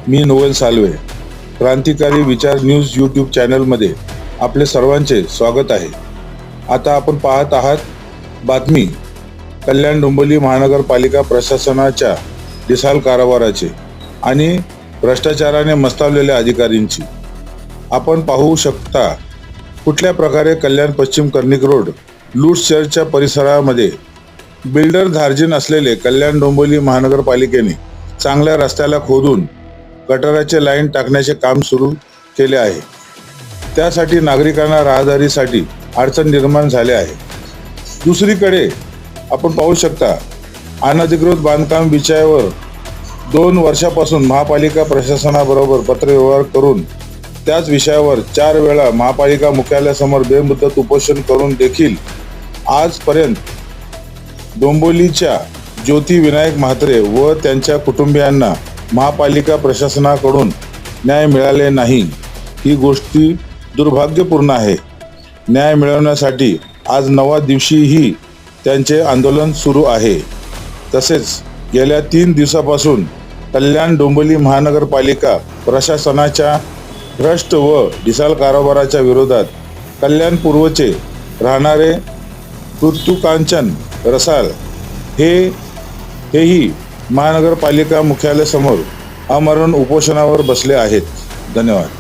मी novel Salve, क्रांतिकारी विचार news YouTube चॅनलमध्ये आपले सर्वांचे स्वागत आहे। आता आपण पाहत आहात बातमी कल्याण डोंबिवली महानगरपालिका प्रशासनाच्या दिसाल कारभाराचे आणि भ्रष्टाचाराने मस्तावलेल्या अधिकाऱ्यांची। आपण पाहू शकता कुठल्या प्रकारे कल्याण पश्चिम कर्णिक रोड लूट शहरच्या परिसरामध्ये बिल्डर धार्जिन असलेले कल्याण डोंबिवली महानगरपालिकेने चांगल्या रस्त्याला खोदून गटाराचे लाईन टाकण्याचे काम सुरू केले आहे। त्यासाठी नागरिकांना राहदारीसाठी अडचण निर्माण झाले आहे। दुसरीकडे आपण पाहू शकता अनधिकृत बांधकाम विषयावर 2 वर्षापासून महापालिका प्रशासनाबरोबर पत्रव्यवहार करून त्याच विषयावर 4 वेळा महापालिका मुख्यालयासमोर बेमुदत उपोषण करून देखील आजपर्यंत डोंबिवलीच्या ज्योती विनायक म्हात्रे व त्यांच्या कुटुंबियांना महापालिका प्रशासनाकडून न्याय मिळाले नाही। ही गोष्ट दुर्भाग्यपूर्ण आहे। न्याय मिळवण्यासाठी आज 9व्या दिवशीही त्यांचे आंदोलन सुरू आहे। तसेच गेल्या 3 दिवसापासून कल्याण डोंबिवली महानगरपालिका प्रशासनाच्या भ्रष्ट व ढिसाळ कारभाराच्या विरोधात कल्याण पूर्वचे राहणारे ऋतुकांचन रसाळ हेही महानगरपालिका मुख्यालयासमोर आमरण उपोषणावर बसले आहेत। धन्यवाद।